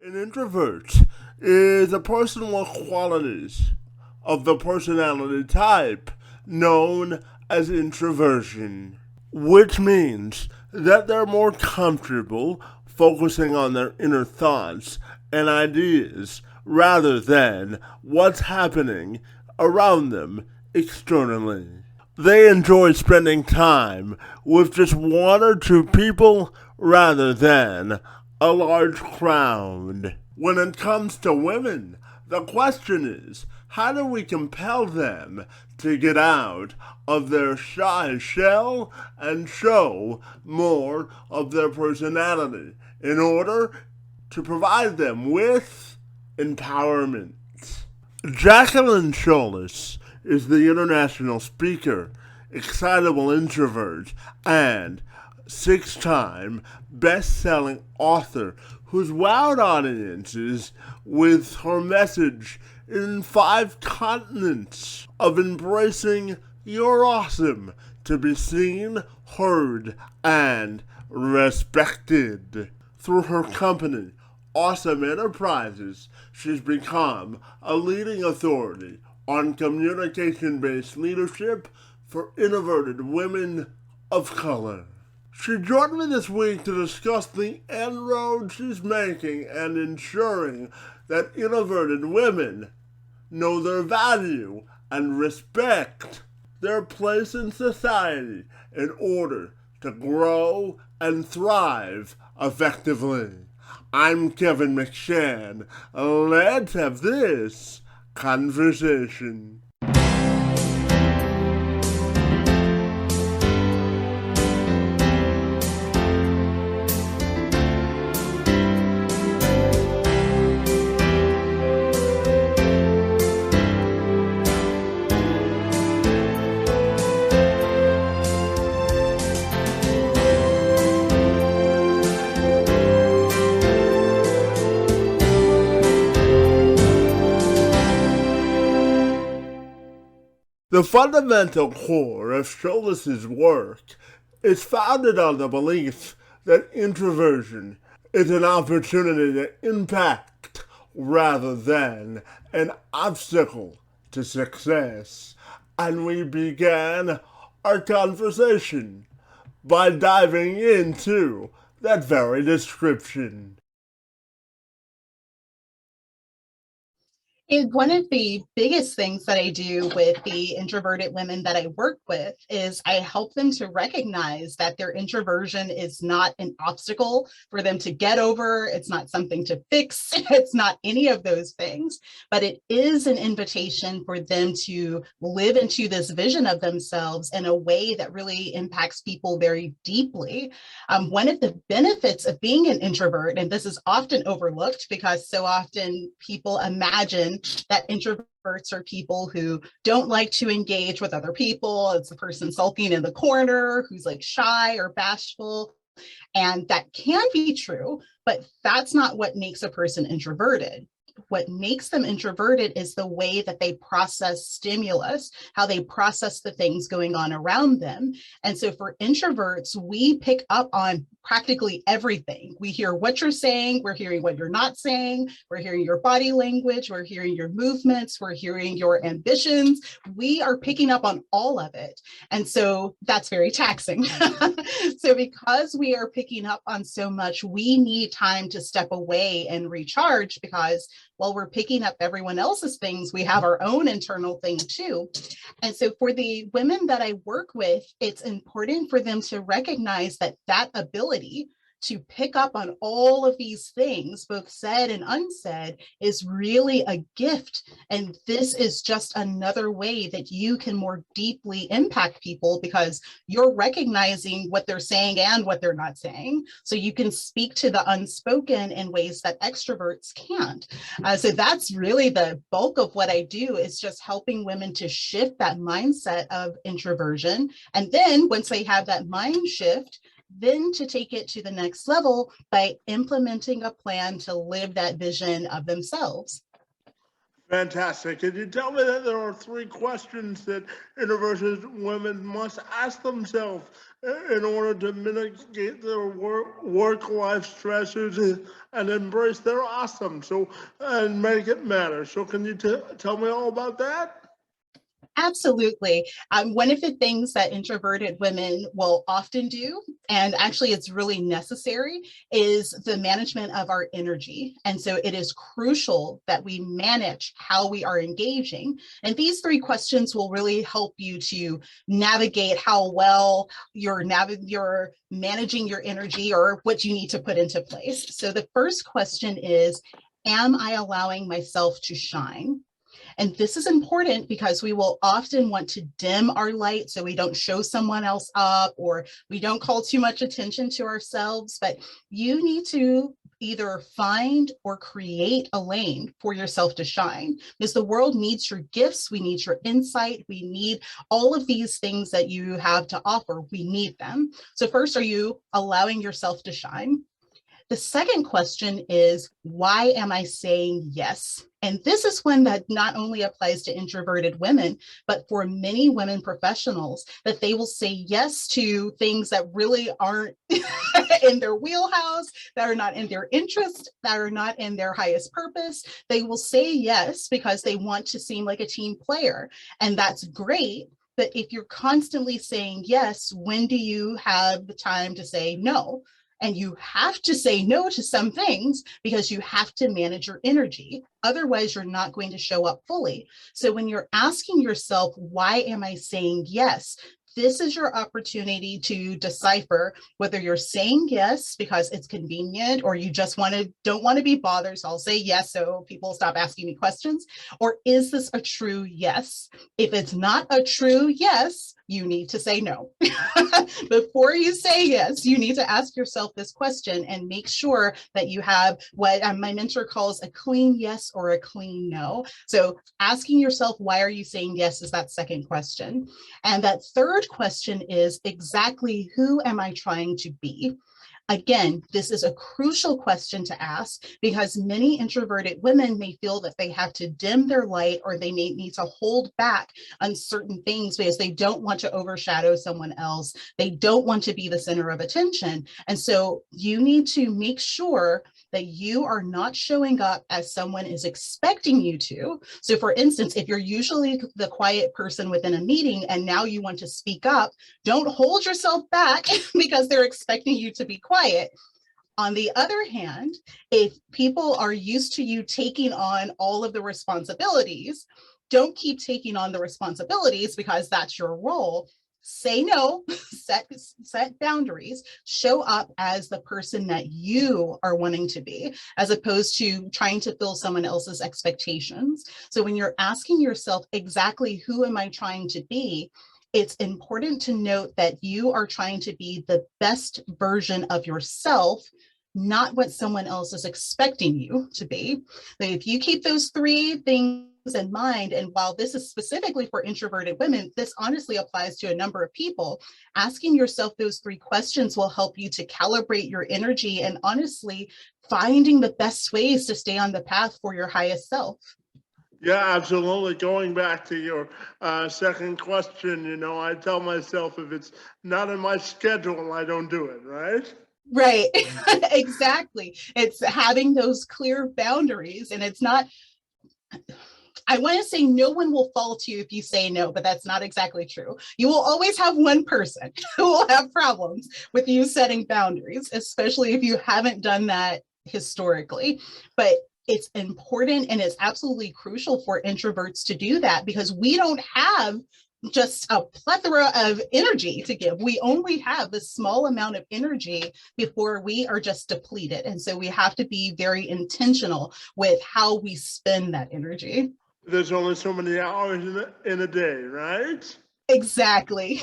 An introvert is a person with qualities of the personality type known as introversion, which means that they're more comfortable focusing on their inner thoughts and ideas rather than what's happening around them externally. They enjoy spending time with just one or two people rather than a large crowd. When it comes to women, the question is, how do we compel them to get out of their shy shell and show more of their personality in order to provide them with empowerment? Jacqueline Shaulis is the international speaker, Excitable Introvert, and six-time best-selling author who's wowed audiences with her message in 5 continents of embracing your awesome to be seen, heard, and respected. Through her company, Awesome Enterprises, she's become a leading authority on communication-based leadership for introverted women of color. She joined me this week to discuss the inroads she's making and ensuring that introverted women know their value and respect their place in society in order to grow and thrive effectively. I'm Kevin McShann. Let's have this conversation. The fundamental core of Shaulis' work is founded on the belief that introversion is an opportunity to impact rather than an obstacle to success. And we began our conversation by diving into that very description. And one of the biggest things that I do with the introverted women that I work with is I help them to recognize that their introversion is not an obstacle for them to get over. It's not something to fix. It's not any of those things, but it is an invitation for them to live into this vision of themselves in a way that really impacts people very deeply. One of the benefits of being an introvert, and this is often overlooked because so often people imagine that introverts are people who don't like to engage with other people. It's the person sulking in the corner who's like shy or bashful. And that can be true, but that's not what makes a person introverted. What makes them introverted is the way that they process stimulus, how they process the things going on around them. And so for introverts, we pick up on practically everything. We hear what you're saying, we're hearing what you're not saying, we're hearing your body language, we're hearing your movements, we're hearing your ambitions. We are picking up on all of it. And so that's very taxing. So because we are picking up on so much, we need time to step away and recharge because while we're picking up everyone else's things, we have our own internal thing too. And so for the women that I work with, it's important for them to recognize that that ability to pick up on all of these things, both said and unsaid, is really a gift. And this is just another way that you can more deeply impact people because you're recognizing what they're saying and what they're not saying. So you can speak to the unspoken in ways that extroverts can't. So that's really the bulk of what I do, is just helping women to shift that mindset of introversion. And then once they have that mind shift, then to take it to the next level by implementing a plan to live that vision of themselves. Fantastic. Can you tell me that there are 3 questions that introverted women must ask themselves in order to mitigate their work-life stressors and embrace their awesome. So, and make it matter. So can you tell me all about that? Absolutely. One of the things that introverted women will often do, and actually it's really necessary, is the management of our energy. And so it is crucial that we manage how we are engaging. And these three questions will really help you to navigate how well you're managing your energy or what you need to put into place. So the first question is, am I allowing myself to shine? And this is important because we will often want to dim our light so we don't show someone else up or we don't call too much attention to ourselves. But you need to either find or create a lane for yourself to shine, because the world needs your gifts, we need your insight, we need all of these things that you have to offer, we need them. So first, are you allowing yourself to shine? The second question is, why am I saying yes? And this is one that not only applies to introverted women, but for many women professionals, that they will say yes to things that really aren't in their wheelhouse, that are not in their interest, that are not in their highest purpose. They will say yes because they want to seem like a team player. And that's great. But if you're constantly saying yes, when do you have the time to say no? And you have to say no to some things because you have to manage your energy. Otherwise, you're not going to show up fully. So when you're asking yourself, why am I saying yes? This is your opportunity to decipher whether you're saying yes because it's convenient or you just don't want to be bothered. So I'll say yes so people stop asking me questions. Or is this a true yes? If it's not a true yes, you need to say no. Before you say yes, you need to ask yourself this question and make sure that you have what my mentor calls a clean yes or a clean no. So asking yourself, why are you saying yes, is that second question. And that third question is, exactly who am I trying to be? Again, this is a crucial question to ask because many introverted women may feel that they have to dim their light or they may need to hold back on certain things because they don't want to overshadow someone else. They don't want to be the center of attention. And so you need to make sure that you are not showing up as someone is expecting you to. So for instance, if you're usually the quiet person within a meeting and now you want to speak up, don't hold yourself back because they're expecting you to be quiet. On the other hand, if people are used to you taking on all of the responsibilities, don't keep taking on the responsibilities because that's your role. Say no, set boundaries, show up as the person that you are wanting to be, as opposed to trying to fill someone else's expectations. So when you're asking yourself, exactly who am I trying to be? It's important to note that you are trying to be the best version of yourself, not what someone else is expecting you to be. So if you keep those three things in mind, and while this is specifically for introverted women, this honestly applies to a number of people, asking yourself those three questions will help you to calibrate your energy and honestly finding the best ways to stay on the path for your highest self. Yeah, absolutely. Going back to your second question, I tell myself if it's not in my schedule, I don't do it, right? Right, exactly. It's having those clear boundaries, and it's not, I want to say no one will fault you if you say no, but that's not exactly true. You will always have one person who will have problems with you setting boundaries, especially if you haven't done that historically. But it's important and it's absolutely crucial for introverts to do that because we don't have just a plethora of energy to give. We only have this small amount of energy before we are just depleted. And so we have to be very intentional with how we spend that energy. There's only so many hours in a day, right? Exactly.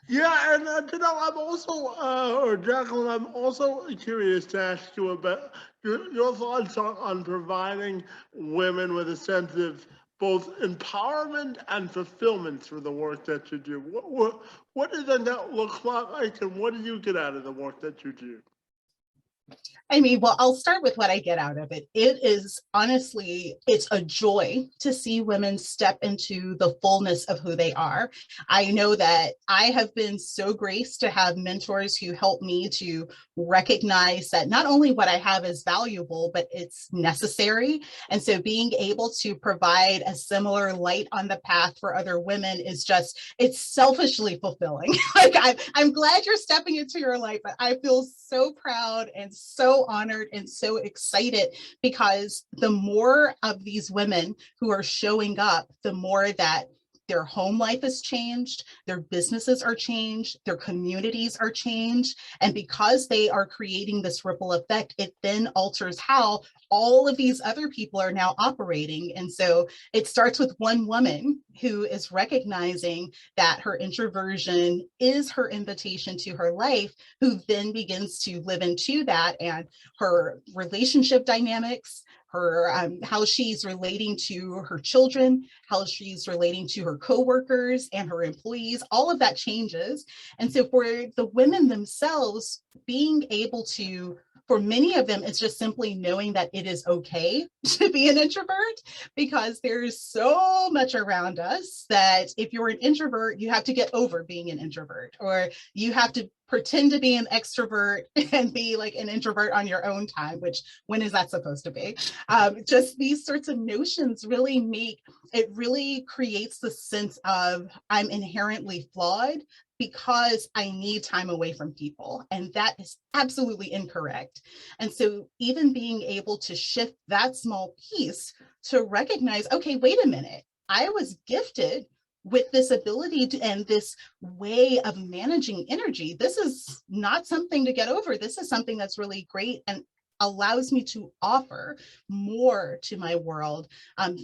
Yeah, and I'm also, or Jacqueline, I'm also curious to ask you about your thoughts on providing women with a sense of both empowerment and fulfillment through the work that you do. What does that look like, and what do you get out of the work that you do? I mean, well, I'll start with what I get out of it. It is honestly, it's a joy to see women step into the fullness of who they are. I know that I have been so graced to have mentors who help me to recognize that not only what I have is valuable, but it's necessary. And so being able to provide a similar light on the path for other women is just, it's selfishly fulfilling. Like I'm glad you're stepping into your light, but I feel so proud and so honored and so excited because the more of these women who are showing up, the more that their home life is changed, their businesses are changed, their communities are changed. And because they are creating this ripple effect, it then alters how all of these other people are now operating. And so it starts with one woman who is recognizing that her introversion is her invitation to her life, who then begins to live into that, and her relationship dynamics, her how she's relating to her children, how she's relating to her coworkers and her employees, all of that changes. And so for the women themselves, being able to, for many of them, it's just simply knowing that it is okay to be an introvert, because there's so much around us that if you're an introvert, you have to get over being an introvert, or you have to pretend to be an extrovert and be like an introvert on your own time, which when is that supposed to be? Just these sorts of notions really make, it really creates the sense of I'm inherently flawed because I need time away from people. And that is absolutely incorrect. And so even being able to shift that small piece to recognize, okay, wait a minute, I was gifted with this ability to, and this way of managing energy. This is not something to get over. This is something that's really great and allows me to offer more to my world.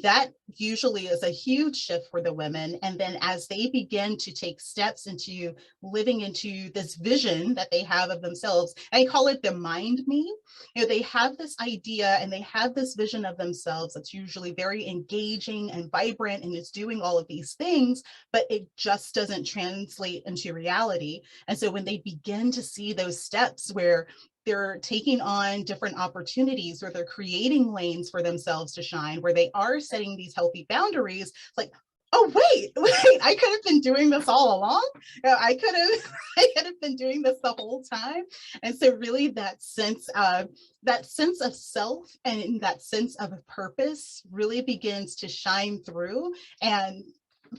That usually is a huge shift for the women. And then as they begin to take steps into living into this vision that they have of themselves, I call it the mind me. You know, they have this idea and they have this vision of themselves that's usually very engaging and vibrant and is doing all of these things, but it just doesn't translate into reality. And so when they begin to see those steps where they're taking on different opportunities, or they're creating lanes for themselves to shine, where they are setting these healthy boundaries, like, oh, wait, I could have been doing this all along. I could have, I could have been doing this the whole time. And so really that sense of self and that sense of purpose really begins to shine through, and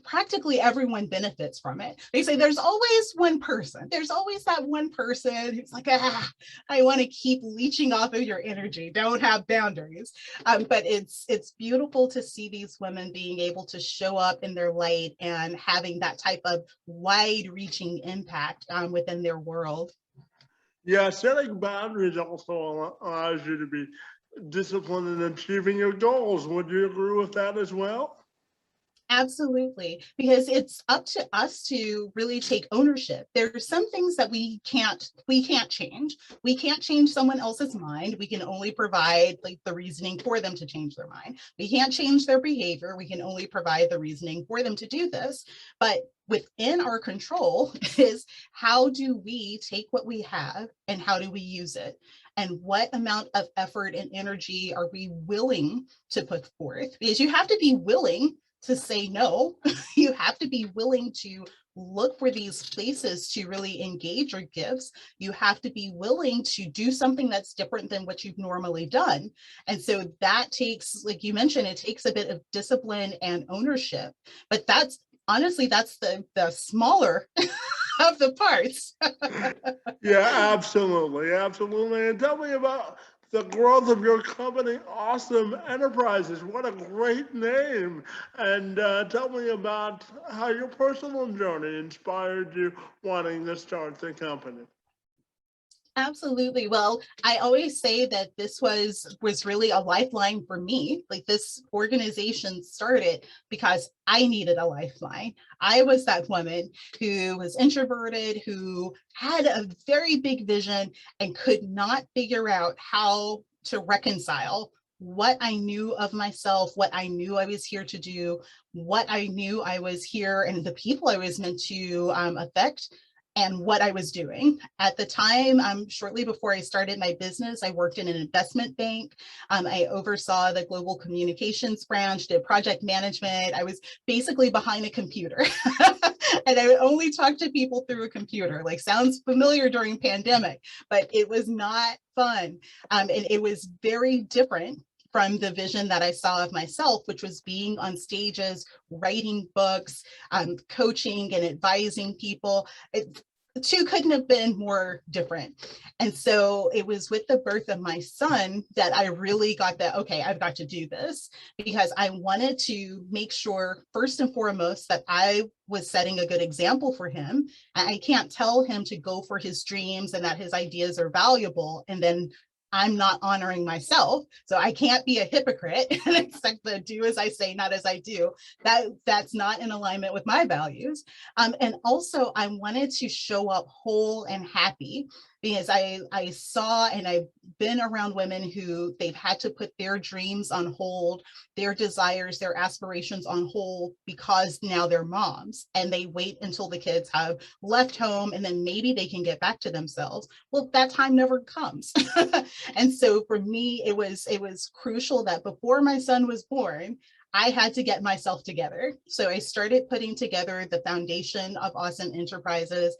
practically everyone benefits from it. They say there's always one person. There's always that one person who's like, I want to keep leeching off of your energy. Don't have boundaries. But it's beautiful to see these women being able to show up in their light and having that type of wide-reaching impact within their world. Yeah, setting boundaries also allows you to be disciplined in achieving your goals. Would you agree with that as well? Absolutely, because it's up to us to really take ownership. There's some things that we can't change. We can't change someone else's mind. We can only provide like the reasoning for them to change their mind. We can't change their behavior. We can only provide the reasoning for them to do this. But within our control is how do we take what we have and how do we use it? And what amount of effort and energy are we willing to put forth? Because you have to be willing to say no. You have to be willing to look for these places to really engage your gifts. You have to be willing to do something that's different than what you've normally done. And so that takes, like you mentioned, it takes a bit of discipline and ownership. But that's honestly, that's the smaller of the parts. Yeah, absolutely, absolutely. And tell me about the growth of your company, Awesome Enterprises. What a great name. And tell me about how your personal journey inspired you wanting to start the company. Absolutely. Well, I always say that this was really a lifeline for me. Like this organization started because I needed a lifeline. I was that woman who was introverted, who had a very big vision and could not figure out how to reconcile what I knew of myself, what I knew I was here to do, what I knew I was here, and the people I was meant to affect, and what I was doing. At the time, shortly before I started my business, I worked in an investment bank. I oversaw the global communications branch, did project management. I was basically behind a computer. And I would only talk to people through a computer. Like, sounds familiar during pandemic, but it was not fun. And it was very different from the vision that I saw of myself, which was being on stages, writing books, coaching and advising people. The two couldn't have been more different. And so it was with the birth of my son that I really got that, okay, I've got to do this, because I wanted to make sure, first and foremost, that I was setting a good example for him. I can't tell him to go for his dreams and that his ideas are valuable, and then I'm not honoring myself. So I can't be a hypocrite and expect to do as I say, not as I do. That's not in alignment with my values. And also I wanted to show up whole and happy, because I saw, and I've been around women who they've had to put their dreams on hold, their desires, their aspirations on hold, because now they're moms and they wait until the kids have left home and then maybe they can get back to themselves. Well, that time never comes. And so for me, it was crucial that before my son was born, I had to get myself together. So I started putting together the foundation of Awesome Enterprises.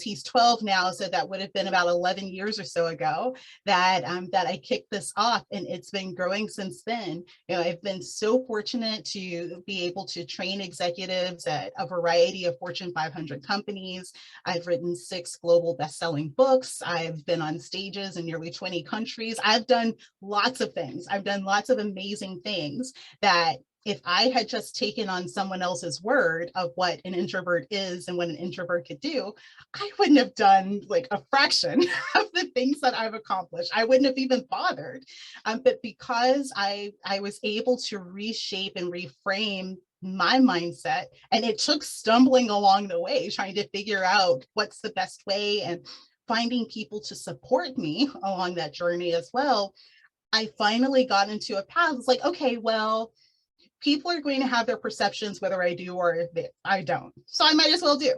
He's 12 now, so that would have been about 11 years or so ago that I kicked this off, and it's been growing since then. I've been so fortunate to be able to train executives at a variety of Fortune 500 companies. I've written 6 global best-selling books. I've been on stages in nearly 20 countries. I've done lots of things. I've done lots of amazing things that if I had just taken on someone else's word of what an introvert is and what an introvert could do, I wouldn't have done like a fraction of the things that I've accomplished. I wouldn't have even bothered. But because I was able to reshape and reframe my mindset, and it took stumbling along the way, trying to figure out what's the best way and finding people to support me along that journey as well, I finally got into a path. It's like, okay, well, people are going to have their perceptions whether I do or I don't. So I might as well do.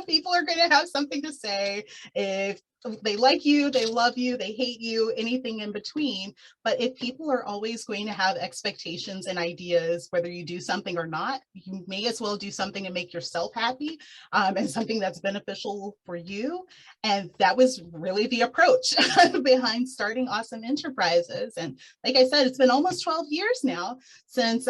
People are going to have something to say. If they like you, they love you, they hate you, anything in between. But if people are always going to have expectations and ideas, whether you do something or not, you may as well do something to make yourself happy, and something that's beneficial for you. And that was really the approach behind starting Awesome Enterprises. And like I said, it's been almost 12 years now since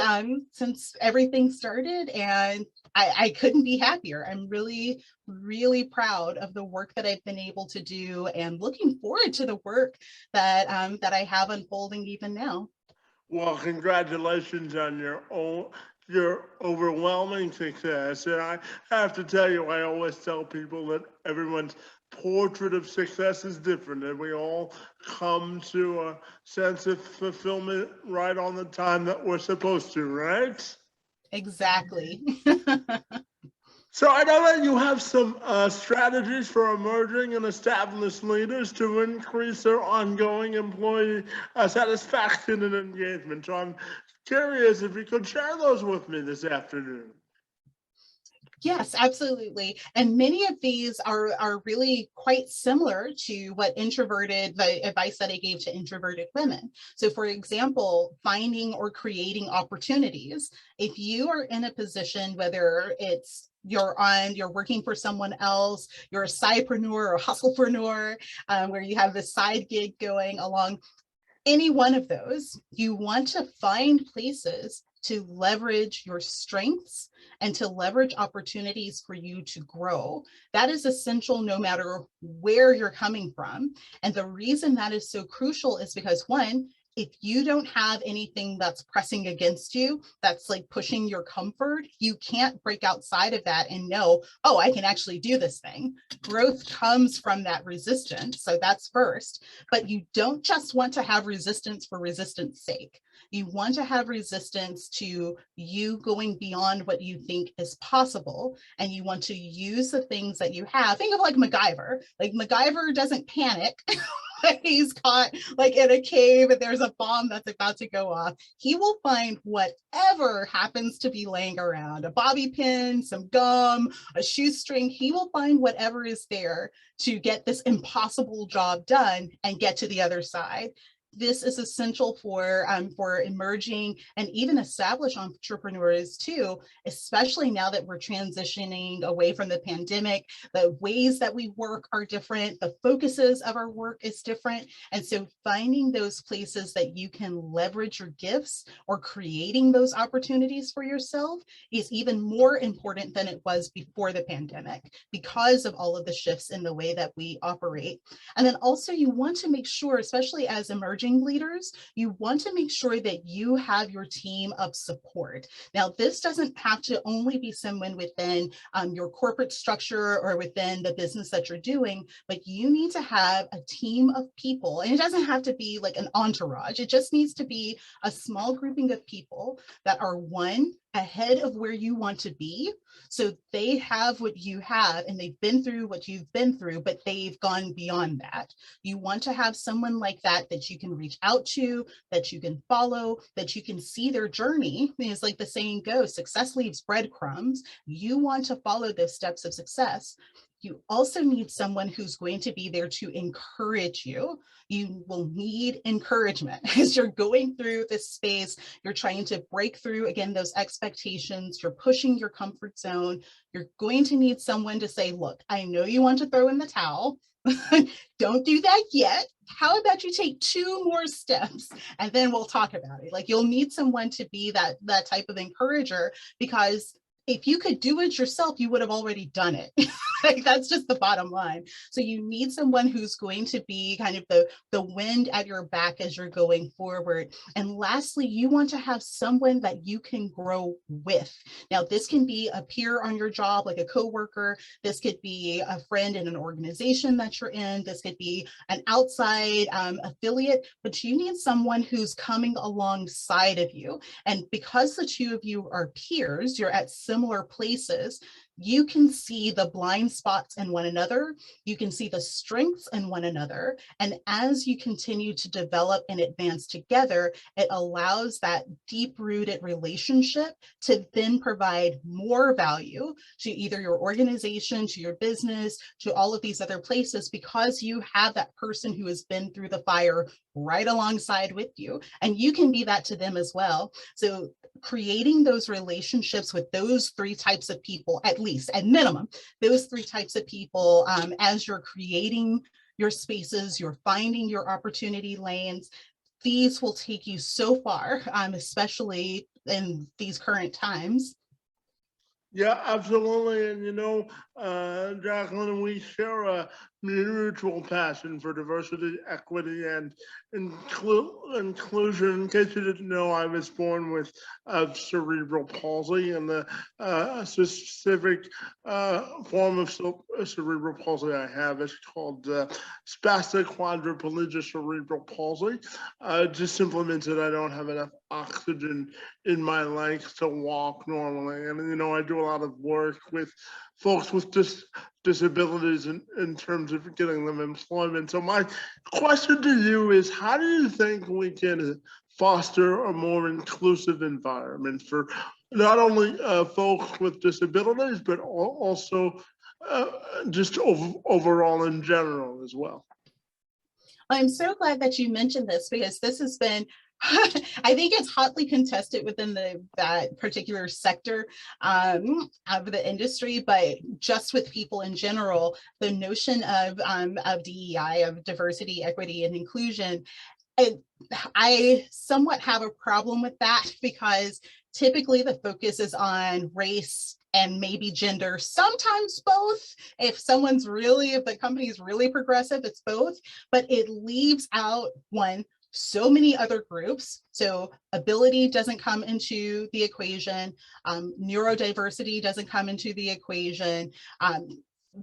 everything started, and I couldn't be happier. I'm really, really proud of the work that I've been able to do, and looking forward to the work that I have unfolding even now. Well, congratulations on your overwhelming success. And I have to tell you, I always tell people that everyone's portrait of success is different, and we all come to a sense of fulfillment right on the time that we're supposed to, right? Exactly. So I know that you have some strategies for emerging and established leaders to increase their ongoing employee satisfaction and engagement. So I'm curious if you could share those with me this afternoon. Yes, absolutely. And many of these are really quite similar to the advice that I gave to introverted women. So for example, finding or creating opportunities. If you are in a position, whether it's you're working for someone else, you're a sidepreneur or hustlepreneur, where you have this side gig going along, any one of those, you want to find places to leverage your strengths and to leverage opportunities for you to grow. That is essential no matter where you're coming from. And the reason that is so crucial is because, one, if you don't have anything that's pressing against you, that's like pushing your comfort, you can't break outside of that and know, oh, I can actually do this thing. Growth comes from that resistance. So that's first. But you don't just want to have resistance for resistance sake. You want to have resistance to you going beyond what you think is possible. And you want to use the things that you have. Think of like MacGyver. Like MacGyver doesn't panic he's caught like in a cave and there's a bomb that's about to go off, he will find whatever happens to be laying around, a bobby pin, some gum, a shoestring. He will find whatever is there to get this impossible job done and get to the other side. This is essential for emerging and even established entrepreneurs too, especially now that we're transitioning away from the pandemic. The ways that we work are different. The focuses of our work is different. And so finding those places that you can leverage your gifts or creating those opportunities for yourself is even more important than it was before the pandemic because of all of the shifts in the way that we operate. And then also you want to make sure, especially as emerging leaders, you want to make sure that you have your team of support. Now, this doesn't have to only be someone within your corporate structure or within the business that you're doing, but you need to have a team of people. And it doesn't have to be like an entourage. It just needs to be a small grouping of people that are, one, ahead of where you want to be. So they have what you have and they've been through what you've been through, but they've gone beyond that. You want to have someone like that that you can reach out to, that you can follow, that you can see their journey. Because like the saying goes, success leaves breadcrumbs. You want to follow those steps of success. You also need someone who's going to be there to encourage you. You will need encouragement as you're going through this space. You're trying to break through, again, those expectations. You're pushing your comfort zone. You're going to need someone to say, look, I know you want to throw in the towel. Don't do that yet. How about you take 2 more steps and then we'll talk about it. Like, you'll need someone to be that type of encourager, because if you could do it yourself, you would have already done it. Like, that's just the bottom line. So you need someone who's going to be kind of the wind at your back as you're going forward. And lastly, you want to have someone that you can grow with. Now, this can be a peer on your job, like a coworker. This could be a friend in an organization that you're in. This could be an outside affiliate, but you need someone who's coming alongside of you. And because the two of you are peers, you're at similar places, you can see the blind spots in one another. You can see the strengths in one another. And as you continue to develop and advance together, it allows that deep-rooted relationship to then provide more value to either your organization, to your business, to all of these other places, because you have that person who has been through the fire right alongside with you. And you can be that to them as well. So creating those relationships with those 3 types of people, at least, at minimum, those 3 types of people, as you're creating your spaces, you're finding your opportunity lanes, these will take you so far, especially in these current times. Yeah, absolutely. And Jacqueline, we share a mutual passion for diversity, equity, and inclusion. In case you didn't know, I was born with cerebral palsy, and the specific form of cerebral palsy I have is called spastic quadriplegia cerebral palsy. Just simply means that I don't have enough oxygen in my legs to walk normally. And, I do a lot of work with folks with disabilities in terms of getting them employment. So my question to you is, how do you think we can foster a more inclusive environment for not only folks with disabilities, but also just overall in general as well? I'm so glad that you mentioned this, because this has been, I think it's hotly contested within that particular sector of the industry, but just with people in general, the notion of DEI, of diversity, equity, and inclusion, I somewhat have a problem with that, because typically the focus is on race and maybe gender, sometimes both. If the company is really progressive, it's both, but it leaves out, one, so many other groups. So ability doesn't come into the equation. Neurodiversity doesn't come into the equation.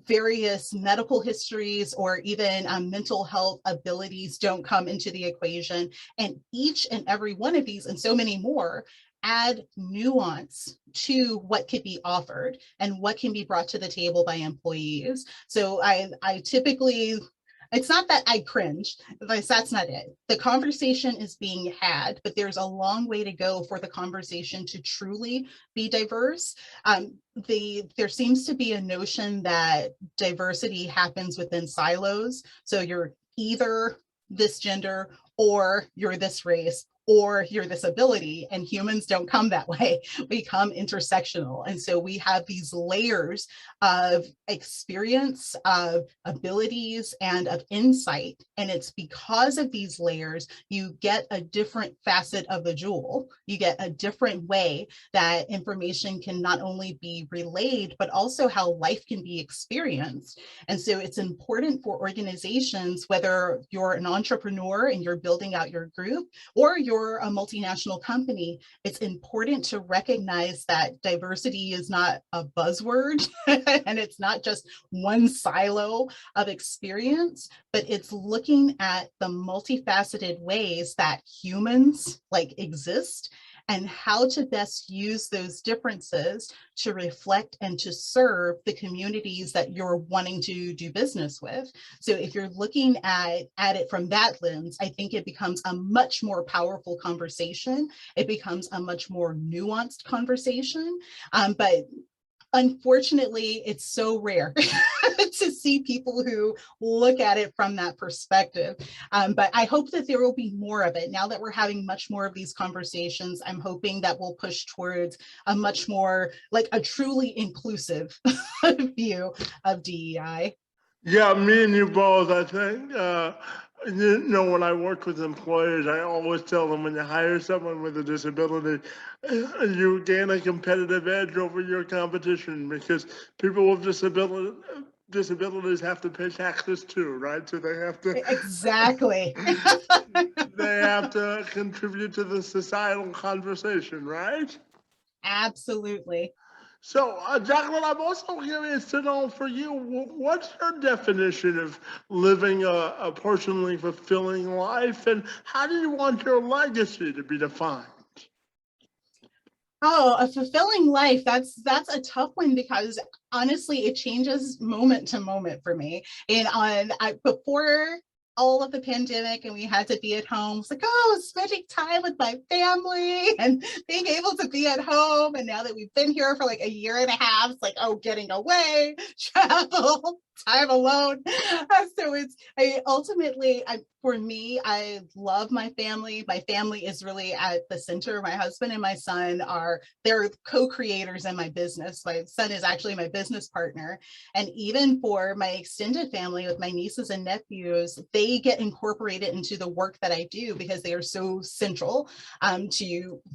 Various medical histories or even mental health abilities don't come into the equation. And each and every one of these, and so many more, add nuance to what could be offered and what can be brought to the table by employees. So I typically, It's not that I cringe. That's not it. The conversation is being had, but there's a long way to go for the conversation to truly be diverse. There seems to be a notion that diversity happens within silos. So you're either this gender, or you're this race, or you're this ability, and humans don't come that way. We come intersectional. And so we have these layers of experience, of abilities, and of insight. And it's because of these layers, you get a different facet of the jewel. You get a different way that information can not only be relayed, but also how life can be experienced. And so it's important for organizations, whether you're an entrepreneur and you're building out your group, or you're a multinational company, it's important to recognize that diversity is not a buzzword and it's not just one silo of experience, but it's looking at the multifaceted ways that humans like exist and how to best use those differences to reflect and to serve the communities that you're wanting to do business with. So if you're looking at it from that lens, I think it becomes a much more powerful conversation. It becomes a much more nuanced conversation. But unfortunately, it's so rare to see people who look at it from that perspective. But I hope that there will be more of it. Now that we're having much more of these conversations, I'm hoping that we'll push towards a much more, like a truly inclusive view of DEI. Yeah, me and you both, I think. When I work with employers, I always tell them when you hire someone with a disability, you gain a competitive edge over your competition because people with disabilities have to pay taxes too, right? So Exactly. they have to contribute to the societal conversation, right? Absolutely. So, Jacqueline, I'm also curious to know for you, what's your definition of living a personally fulfilling life, and how do you want your legacy to be defined? Oh, a fulfilling life. That's a tough one because honestly, it changes moment to moment for me. And before all of the pandemic and we had to be at home, it's like, oh, spending time with my family and being able to be at home. And now that we've been here for like a year and a half, it's like, oh, getting away, travel, time alone. So for me, I love my family. My family is really at the center. My husband and my son they're co-creators in my business. My son is actually my business partner. And even for my extended family with my nieces and nephews, they get incorporated into the work that I do because they are so central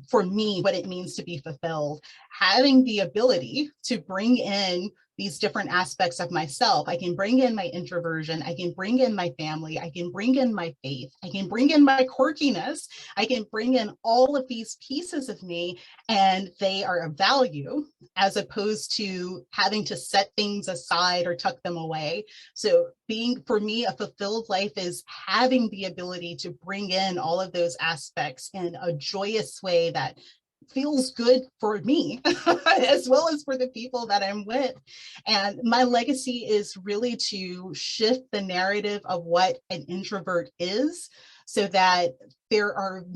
for me, what it means to be fulfilled. Having the ability to bring in these different aspects of myself. I can bring in my introversion. I can bring in my family. I can bring in my faith. I can bring in my quirkiness. I can bring in all of these pieces of me, and they are of value as opposed to having to set things aside or tuck them away. So for me, a fulfilled life is having the ability to bring in all of those aspects in a joyous way that feels good for me as well as for the people that I'm with. And my legacy is really to shift the narrative of what an introvert is so that there are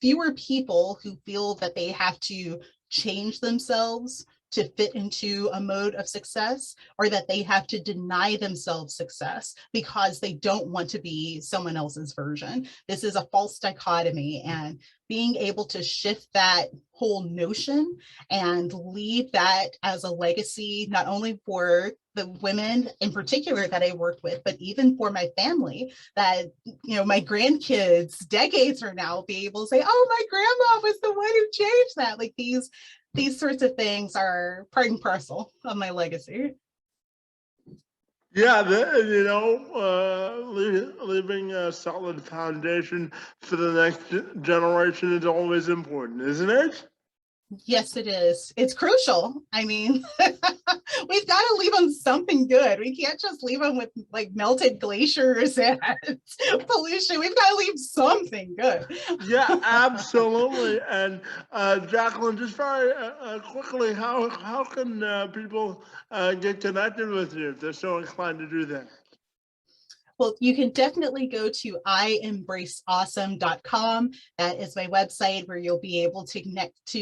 fewer people who feel that they have to change themselves to fit into a mode of success, or that they have to deny themselves success because they don't want to be someone else's version. This is a false dichotomy, and being able to shift that whole notion and leave that as a legacy, not only for the women in particular that I worked with, but even for my family, that, my grandkids decades from now will be able to say, oh, my grandma was the one who changed that. Like these sorts of things are part and parcel of my legacy. Yeah, leaving a solid foundation for the next generation is always important, isn't it? Yes, it is. It's crucial. I mean, we've got to leave them something good. We can't just leave them with like melted glaciers and pollution. We've got to leave something good. Yeah, absolutely. And Jacqueline, just very quickly, how can people get connected with you if they're so inclined to do that? Well, you can definitely go to IEmbraceAwesome.com. That is my website where you'll be able to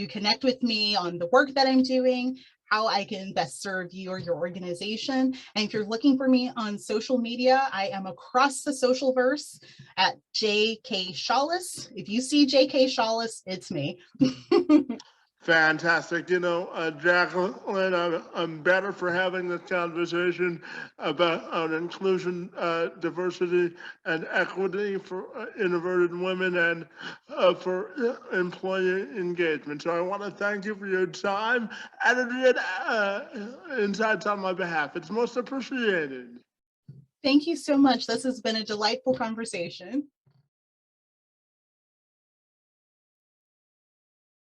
connect with me on the work that I'm doing, how I can best serve you or your organization. And if you're looking for me on social media, I am across the social verse at JK Shaulis. If you see JK Shaulis, it's me. Fantastic. Jacqueline, I'm better for having this conversation about inclusion, diversity, and equity for introverted women and for employee engagement. So I want to thank you for your time and insights on my behalf. It's most appreciated. Thank you so much. This has been a delightful conversation.